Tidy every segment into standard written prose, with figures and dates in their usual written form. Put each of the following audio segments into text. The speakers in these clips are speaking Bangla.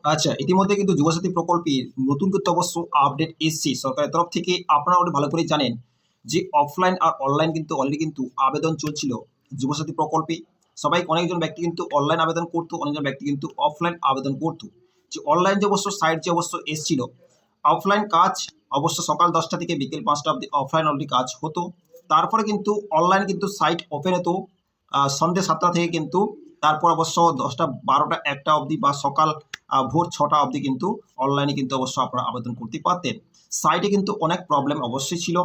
আচ্ছা, ইতিমধ্যে কিন্তু যুবসাথী প্রকল্পের নতুন কিন্তু অবশ্য আপডেট এসছে সরকারের তরফ থেকে। আপনারা অলরেডি ভালো করেই জানেন যে অফলাইন আর অনলাইন কিন্তু অলরেডি কিন্তু আবেদন চলছিল যুবসাথী প্রকল্পে। সবাই অনেকজন ব্যক্তি কিন্তু অনলাইন আবেদন করতো, অনেকজন ব্যক্তি কিন্তু অফলাইন আবেদন করতো। যে অনলাইন যে অবশ্য সাইট যে অবশ্য এসছিল, অফলাইন কাজ অবশ্য সকাল 10টা থেকে বিকেল 5টা অবধি অফলাইন অলরেডি কাজ হতো। তারপরে কিন্তু অনলাইন কিন্তু সাইট ওপেন হতো সন্ধ্যে 7টা থেকে কিন্তু। তারপর অবশ্য 10টা 12টা 1টা অবধি বা সকাল ভোর 6টা অবধি কিন্তু অনলাইনে কিন্তু অবশ্য আপনারা আবেদন করতে পারতেন। সাইটে কিন্তু অনেক প্রবলেম অবশ্যই ছিল।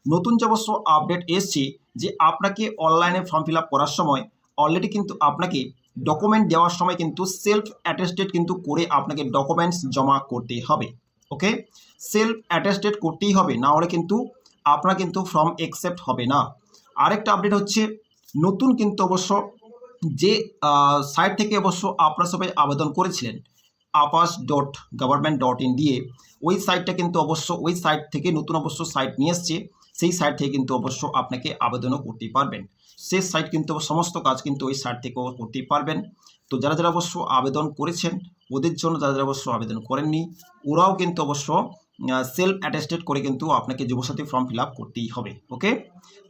নতুন যে অবশ্য আপডেট এসছে যে আপনাকে অনলাইনে ফর্ম ফিল আপ করার সময় অলরেডি কিন্তু আপনাকে ডকুমেন্ট দেওয়ার সময় কিন্তু সেলফ অ্যাটেস্টেড কিন্তু করে আপনাকে ডকুমেন্টস জমা করতে হবে। ওকে, সেলফ অ্যাটেস্টেড করতেই হবে, না হলে কিন্তু আপনার কিন্তু ফর্ম অ্যাকসেপ্ট হবে না। আরেকটা আপডেট হচ্ছে নতুন কিন্তু অবশ্য যে সাইট থেকে অবশ্য আপনারা সবাই আবেদন করেছিলেন apas.government.in দিয়ে, ওই সাইটটা কিন্তু অবশ্য ওই সাইট থেকে নতুন অবশ্য সাইট নিয়ে এসছে। সেই সাইট থেকে কিন্তু অবশ্য আপনাকে আবেদনও করতে পারবেন। সেই সাইট কিন্তু সমস্ত কাজ কিন্তু ওই সাইট থেকেও করতেই পারবেন। তো যারা যারা অবশ্য আবেদন করেছেন ওদের জন্য, যারা যারা অবশ্য আবেদন করেননি ওরাও কিন্তু অবশ্য সেলফ অ্যাটেস্টেড করে কিন্তু আপনাকে যুবসাথী ফর্ম ফিল আপ করতেই হবে। ওকে,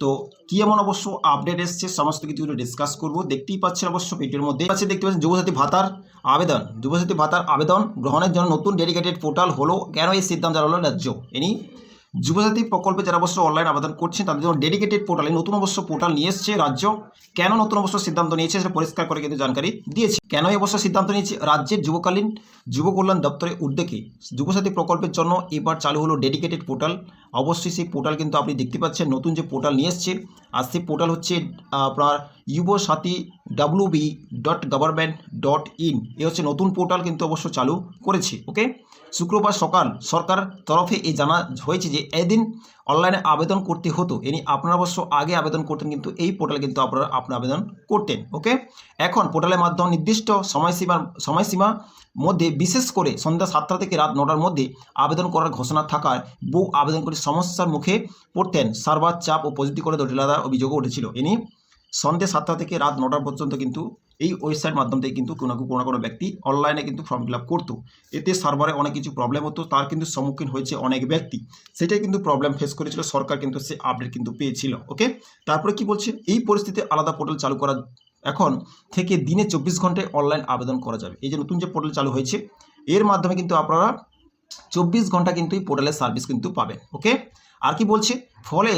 তো কি এমন অবশ্য আপডেট এসছে সমস্ত কিছু ডিসকাস করব। দেখতেই পাচ্ছেন অবশ্য ভিডিওর মধ্যে দেখতে পাচ্ছেন যুবসাথী ভাতার আবেদন, যুবসাথী ভাতার আবেদন গ্রহণের জন্য নতুন ডেডিকেটেড পোর্টাল হলো। কেন এই সিদ্ধান্ত হলো রাজ্য এনি যুবসাথী প্রকল্পে যারা অবশ্য অনলাইন আবেদন করছেন তাদের জন্য ডেডিকেটেড পোর্টালে নতুন অবশ্য পোর্টাল নিয়ে এসছে রাজ্য। কেন নতুন অবশ্য সিদ্ধান্ত নিয়েছে সেটা পরিষ্কার করে কিন্তু জানকারি দিয়েছে। কেন অবশ্য সিদ্ধান্ত নিয়েছে, রাজ্যের যুবকালীন যুব কল্যাণ দপ্তরের উদ্যোগে যুবসাথী প্রকল্পের জন্য এবার চালু হলো ডেডিকেটেড পোর্টাল। অবশ্যই সেই পোর্টাল কিন্তু আপনি দেখতে পাচ্ছেন নতুন যে পোর্টাল নিয়ে এসছে। আর সেই পোর্টাল হচ্ছে আপনার যুবসাথী www.government.in। এ হচ্ছে নতুন পোর্টাল কিন্তু অবশ্য চালু করেছে। ওকে, শুক্রবার সকাল সরকার তরফে এই জানা হয়েছে যে এদিন অনলাইনে আবেদন করতে হতো, এনি আপনারা অবশ্য আগে আবেদন করতেন কিন্তু এই পোর্টালে কিন্তু আপনারা আপনার আবেদন করতেন। ওকে, এখন পোর্টালের মাধ্যমে নির্দিষ্ট সময়সীমা মধ্যে বিশেষ করে সন্ধ্যা 7টা থেকে রাত 9টার মধ্যে আবেদন করার ঘোষণা থাকায় বহু আবেদনকারী সমস্যার মুখে পড়তেন। সার্ভার চাপ ও প্রযুক্তি করে জটিলতার অভিযোগও উঠেছিল। এনি সন্ধ্যে 7টা থেকে রাত 9টা পর্যন্ত কিন্তু এই ওয়েবসাইট মাধ্যম থেকে কিন্তু কোনো ব্যক্তি অনলাইনে কিন্তু ফর্ম ফিল আপ করতো। এতে সার্ভারে অনেক কিছু প্রবলেম হতো, তার কিন্তু সম্মুখীন হয়েছে অনেক ব্যক্তি। সেটাই কিন্তু প্রবলেম ফেস করেছিল, সরকার কিন্তু সে আপডেট কিন্তু পেয়েছিল। ওকে, তারপরে কি বলছে, এই পরিস্থিতিতে আলাদা পোর্টাল চালু করা এখন থেকে দিনে 24 ঘন্টায় অনলাইন আবেদন করা যাবে। এই যে নতুন যে পোর্টাল চালু হয়েছে এর মাধ্যমে কিন্তু আপনারা 24 ঘন্টা কিন্তু এই পোর্টালের সার্ভিস কিন্তু পাবেন। ওকে, আর কি বলছে, ফলে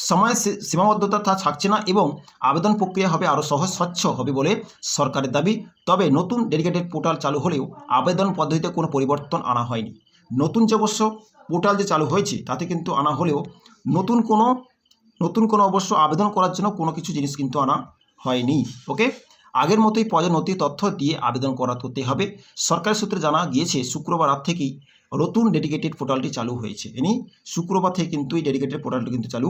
সময় সীমাবদ্ধতা তা থাকছে না এবং আবেদন প্রক্রিয়া হবে আরও সহজ স্বচ্ছ হবে বলে সরকারের দাবি। তবে নতুন ডেডিকেটেড পোর্টাল চালু হলেও আবেদন পদ্ধতিতে কোনো পরিবর্তন আনা হয়নি। নতুন যে অবশ্য পোর্টাল যে চালু হয়েছে তাতে কিন্তু আনা হলেও নতুন কোনো অবশ্য আবেদন করার জন্য কোনো কিছু জিনিস কিন্তু আনা হয়নি। ওকে, আগের মতোই প্রয়োজনীয় নথি তথ্য দিয়ে আবেদন করতে হবে। সরকারি সূত্রে জানা গিয়েছে শুক্রবার রাত থেকেই নতুন ডেডিকেটেড পোর্টালটি চালু হয়েছে। এনি শুক্রবার থেকে কিন্তু এই ডেডিকেটেড পোর্টালটি কিন্তু চালু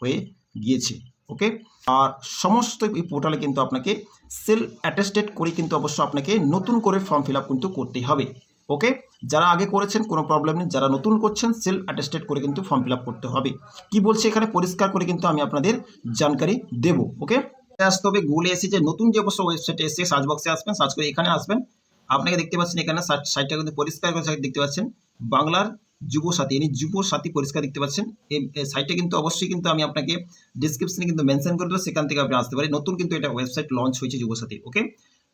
হয়ে গিয়েছে। ওকে, আর সমস্ত এই পোর্টালে কিন্তু আপনাকে সেলফ অ্যাটেস্টেড করে কিন্তু অবশ্য আপনাকে নতুন করে ফর্ম ফিল আপ কিন্তু করতেই হবে। ওকে, যারা আগে করেছেন কোনো প্রবলেম নেই, যারা নতুন করছেন সেলফ অ্যাটেস্টেড করে কিন্তু ফর্ম ফিল আপ করতে হবে। কি বলছে এখানে পরিষ্কার করে কিন্তু আমি আপনাদের জানকারি দেব। ওকে, আসতে হবে গুগলে এসে যে নতুন যে অবশ্য ওয়েবসাইটে এসে সার্চ বক্সে আসবেন, সার্চ করে এখানে আসবেন। আপনাকে দেখতে পাচ্ছেন এখানে সাইটটা কিন্তু পরিষ্কার করে দেখতে পাচ্ছেন বাংলার যুবসাথী, এনি যুবসাথী পরিষ্কার দেখতে পাচ্ছেন। এই সাইটটা কিন্তু অবশ্যই কিন্তু আমি আপনাকে ডিসক্রিপশনে কিন্তু মেনশন করে দেবো, সেখান থেকে আপনি আসতে পারেন। নতুন কিন্তু এটা ওয়েবসাইট লঞ্চ হয়েছে যুবসাথী। ওকে,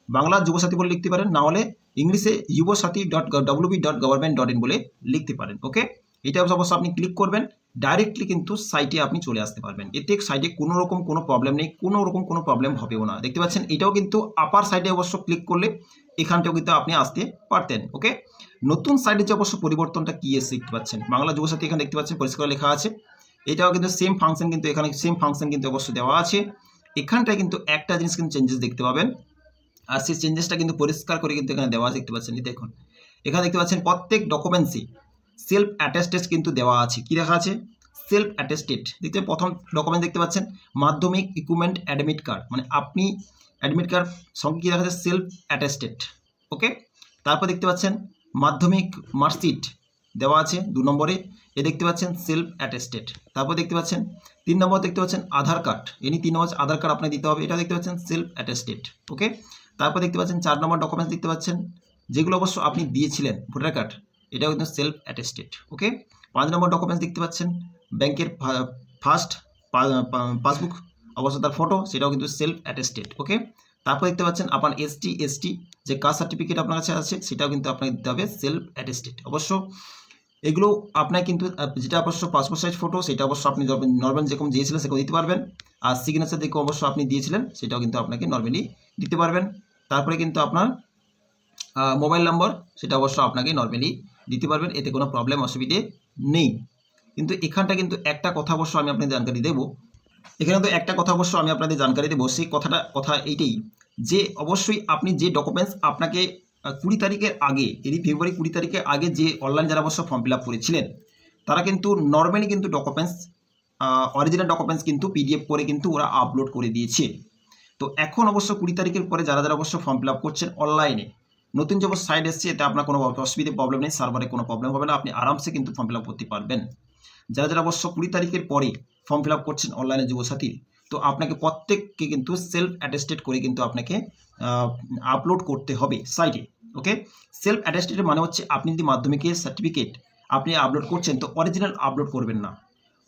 বাংলা যুবসাথী বলে লিখতে পারেন, না হলে ইংলিশে yuvasati.wb.government.in বলে লিখতে পারেন। ওকে, এটা অবশ্য আপনি ক্লিক করবেন, ডাইরেক্টলি কিন্তু সাইটে আপনি চলে আসতে পারবেন। এতে সাইটে কোনো রকম কোনো প্রবলেম নেই, কোনো রকম কোনো প্রবলেম হবেও না। দেখতে পাচ্ছেন এটাও কিন্তু আপার সাইডে অবশ্য ক্লিক করলে এখানটাও কিন্তু আপনি আসতে পারতেন। ওকে, নতুন সাইডে যে অবশ্য পরিবর্তনটা কি এসে দেখতে পাচ্ছেন, বাংলা যুবসাথী এখানে দেখতে পাচ্ছেন পরিষ্কার লেখা আছে। এটাও কিন্তু সেম ফাংশন কিন্তু এখানে সেম ফাংশন কিন্তু অবশ্য দেওয়া আছে। এখানটায় কিন্তু একটা জিনিস কিন্তু চেঞ্জেস দেখতে পাবেন, আর সেই চেঞ্জেসটা কিন্তু পরিষ্কার করে কিন্তু এখানে দেওয়া আছে। দেখতে পাচ্ছেন, দেখুন এখানে দেখতে পাচ্ছেন প্রত্যেক ডকুমেন্টসই সেলফ অ্যাটেস্টেড কিন্তু দেওয়া আছে। কি দেখা আছে, সেলফ অ্যাটেস্টেড। দেখতে প্রথম ডকুমেন্ট দেখতে পাচ্ছেন মাধ্যমিক ইকুইপমেন্ট অ্যাডমিট কার্ড, মানে আপনি অ্যাডমিট কার্ড সঙ্গে কী দেখা যাচ্ছে সেলফ অ্যাটেস্টেড। ওকে, তারপর দেখতে পাচ্ছেন মাধ্যমিক মার্কশিট দেওয়া আছে 2 নম্বরে, এ দেখতে পাচ্ছেন সেলফ অ্যাটেস্টেড। তারপর দেখতে পাচ্ছেন 3 নম্বর দেখতে পাচ্ছেন আধার কার্ড, এনি 3 নম্বর আধার কার্ড আপনাকে দিতে হবে, এটা দেখতে পাচ্ছেন সেলফ অ্যাটেস্টেড। ওকে, তারপর দেখতে পাচ্ছেন 4 নম্বর ডকুমেন্টস দেখতে পাচ্ছেন যেগুলো অবশ্য আপনি দিয়েছিলেন ভোটার কার্ড, এটাও কিন্তু সেলফ অ্যাটেস্টেড। ওকে, 5 নম্বর ডকুমেন্টস দেখতে পাচ্ছেন ব্যাংকের ফার্স্ট পাসবুক, অবশ্য তার ফটো, সেটাও কিন্তু সেলফ অ্যাটেস্টেড। ওকে, তারপর দেখতে পাচ্ছেন আপনার এসটি যে কাস্ট সার্টিফিকেট আপনার কাছে আছে, সেটাও কিন্তু আপনাকে দিতে হবে সেলফ অ্যাটেস্টেড। অবশ্য এগুলো আপনার কিন্তু যেটা অবশ্য পাসপোর্ট সাইজ ফটো, সেটা অবশ্য আপনি নর্মাল যেরকম দিয়েছিলেন সেরকম দিতে পারবেন। আর সিগনেচার দেখে অবশ্য আপনি দিয়েছিলেন, সেটাও কিন্তু আপনাকে নর্মালি দিতে পারবেন। তারপরে কিন্তু আপনার মোবাইল নম্বর, সেটা অবশ্য আপনাকে নর্মালি দিতে পারবেন, এতে কোনো প্রবলেম অসুবিধে নেই। কিন্তু এখানটা কিন্তু একটা কথা অবশ্য আমি আপনাদের জানকারি দেবো, এখানে তো একটা কথা অবশ্য আমি আপনাদের জানকারি দেবো, সেই কথা এইটাই যে অবশ্যই আপনি যে ডকুমেন্টস আপনাকে 20 তারিখের আগে, এই ফেব্রুয়ারি 20 তারিখের আগে যে অনলাইন যারা অবশ্য ফর্ম ফিল আপ করেছিলেন, তারা কিন্তু নর্মালি কিন্তু ডকুমেন্টস অরিজিনাল ডকুমেন্টস কিন্তু পিডিএফ করে কিন্তু ওরা আপলোড করে দিয়েছে। তো এখন অবশ্য 20 তারিখের পরে যারা যারা অবশ্য ফর্ম ফিল আপ করছেন অনলাইনে, নতুন যে সাইট এসছে, এতে আপনার কোনো অসুবিধে প্রবলেম নেই, সার্ভারে কোনো প্রবলেম হবে না, আপনি আরামসে কিন্তু ফর্ম ফিল আপ করতে পারবেন। যারা যারা অবশ্য 20 তারিখের পরে ফর্ম ফিল আপ করছেন অনলাইনে যুবসাথী, তো আপনাকে প্রত্যেককে কিন্তু সেলফ অ্যাটেস্টেড করে কিন্তু আপনাকে আপলোড করতে হবে সাইটে। ওকে, সেলফ অ্যাটেস্টেডের মানে হচ্ছে আপনি যদি মাধ্যমিকের সার্টিফিকেট আপনি আপলোড করছেন, তো অরিজিনাল আপলোড করবেন না,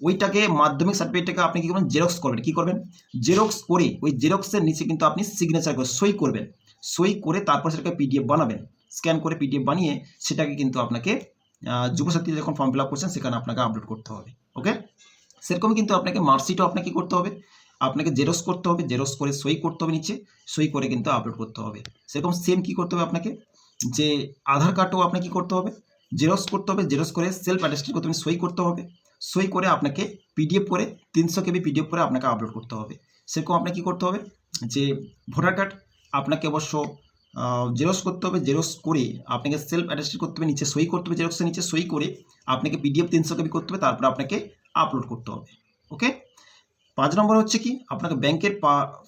ওইটাকে মাধ্যমিক সার্টিফিকেটটাকে আপনি কী করবেন, জেরক্স করবেন। কী করবেন, জেরক্স করে ওই জেরক্সের নিচে কিন্তু আপনি সিগনেচার করে সই করবেন, সই করে তারপর সেটাকে পিডিএফ বানাবেন, স্ক্যান করে পিডিএফ বানিয়ে সেটাকে কিন্তু আপনাকে যুবসাথী যখন ফর্ম ফিল আপ করছেন সেখানে আপনাকে আপলোড করতে হবে। ওকে, সেরকমই কিন্তু আপনাকে মার্কশিটও আপনাকে কী করতে হবে, আপনাকে জেরক্স করতে হবে, জেরক্স করে সই করতে হবে নিচে, সই করে কিন্তু আপলোড করতে হবে। সেরকম সেম কী করতে হবে আপনাকে, যে আধার কার্ডও আপনাকে কী করতে হবে, জেরক্স করতে হবে, জেরক্স করে সেলফ অ্যাটেস্টেড করতে হবে, সই করতে হবে, সই করে আপনাকে পিডিএফ করে 300 KB পিডিএফ করে আপনাকে আপলোড করতে হবে। সেরকম আপনাকে কী করতে হবে, যে ভোটার কার্ড আপনাকে অবশ্য জেরক্স করতে হবে, জেরক্স করে আপনাকে সেলফ অ্যাটেস্টেড করতে হবে, নিচে সই করতে হবে, জেরক্সের নিচে সই করে আপনাকে পিডিএফ 300 KB করতে হবে, তারপর আপনাকে আপলোড করতে হবে। ওকে, 5 নম্বর হচ্ছে কি, আপনাকে ব্যাংকের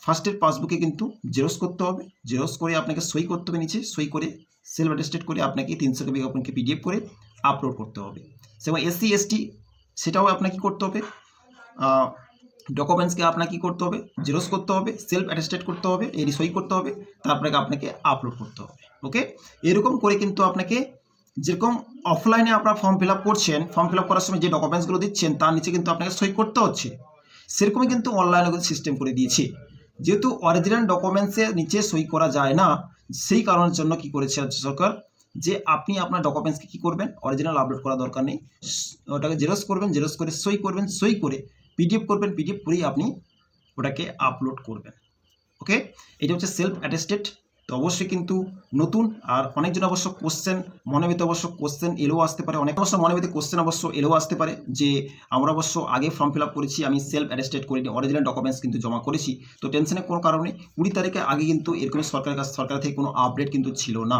ফার্স্টের পাসবুকে কিন্তু জেরক্স করতে হবে, জেরক্স করে আপনাকে সই করতে হবে, নিচে সই করে সেলফ অ্যাটেস্টেড করে আপনাকে 300 KB আপনাকে পিডিএফ করে আপলোড করতে হবে। সেরকম SC ST সেটাও আপনাকে কী করতে হবে, ডকুমেন্টসকে আপনাকে কী করতে হবে, জেরক্স করতে হবে, সেলফ অ্যাটেস্টেড করতে হবে, এরই সই করতে হবে, তারপরে আপনাকে আপলোড করতে হবে। ওকে, এরকম করে কিন্তু আপনাকে যেরকম অফলাইনে আপনার ফর্ম ফিল আপ করছেন, ফর্ম ফিল আপ করার সময় যে ডকুমেন্টসগুলো দিচ্ছেন তার নিচে কিন্তু আপনাকে সই করতে হচ্ছে, সেরকমই কিন্তু অনলাইনে কিন্তু সিস্টেম করে দিয়েছে। যেহেতু অরিজিনাল ডকুমেন্টসের নিচে সই করা যায় না, সেই কারণের জন্য কি করেছে রাজ্য সরকার, যে আপনি আপনার ডকুমেন্টসকে কী করবেন, অরিজিনাল আপলোড করা দরকার নেই, ওটাকে জেরক্স করবেন, জেরক্স করে সই করবেন, সই করে পিডিএফ করবেন, পিডিএফ করেই আপনি ওটাকে আপলোড করবেন। ওকে, এটা হচ্ছে সেলফ অ্যাটেস্টেড। তো অবশ্যই কিন্তু নতুন, আর অনেকজন অবশ্য কোশ্চেন মনে ভিতরে অবশ্য কোশ্চেন এলেও আসতে পারে, অনেক অবশ্য মনে ভিতরে কোশ্চেন অবশ্য এলেও আসতে পারে যে আমরা অবশ্য আগে ফর্ম ফিল আপ করেছি, আমি সেলফ অ্যাটেস্টেড করিনি, অরিজিনাল ডকুমেন্টস কিন্তু জমা করেছি। তো টেনশনের কোনো কারণে 20 তারিখের আগে কিন্তু এরকম সরকার থেকে কোনো আপডেট কিন্তু ছিল না।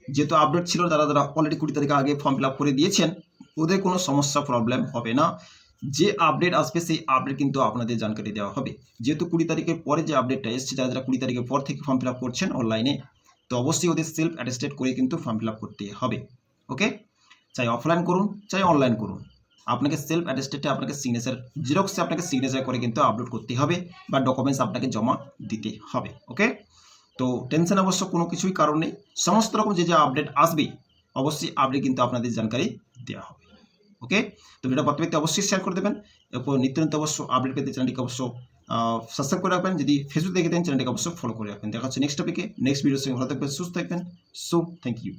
যেহেতু আপডেট ছিল, যারা অলরেডি 20 তারিখের আগে ফর্ম ফিল আপ করে দিয়েছেন, ওদের কোনো সমস্যা প্রবলেম হবে না। যে আপডেট আসবে সেই আপডেট কিন্তু আপনাদের জানকারি দেওয়া হবে। যেহেতু 20 তারিখের পরে যে আপডেটটা এসছে, যারা 20 তারিখের পর থেকে ফর্ম ফিল আপ করছেন অনলাইনে, তো অবশ্যই ওদের সেলফ অ্যাটেস্টেড করে কিন্তু ফর্ম ফিল আপ করতে হবে। ওকে, চাই অফলাইন করুন চাই অনলাইন করুন, আপনাকে সেলফ অ্যাটেস্টেডে আপনাকে সিগনেচার জেরক্সে আপনাকে সিগনেচার করে কিন্তু আপলোড করতে হবে, বা ডকুমেন্টস আপনাকে জমা দিতে হবে। ওকে, তো টেনশন অবশ্য কোনো কিছুই কারণ নেই, সমস্ত রকম যে আপডেট আসবে অবশ্যই আপডেট কিন্তু আপনাদের জানকারি দেওয়া হবে। ওকে, তো ভিডিও প্রত্যেকটি অবশ্যই শেয়ার করে দেবেন, এরপর নিত্য নিত্য অবশ্য আপডেট পেতে চ্যানেলটিকে অবশ্য সাবস্ক্রাইব করে রাখবেন, যদি ফেসবুক দেখে থাকেন চ্যানেলটিকে অবশ্যই ফলো করে রাখবেন। দেখা হচ্ছে নেক্সট টপিকে, নেক্সট ভিডিওর সঙ্গে ভালো থাকবেন, সুস্থ থাকবেন। So thank you.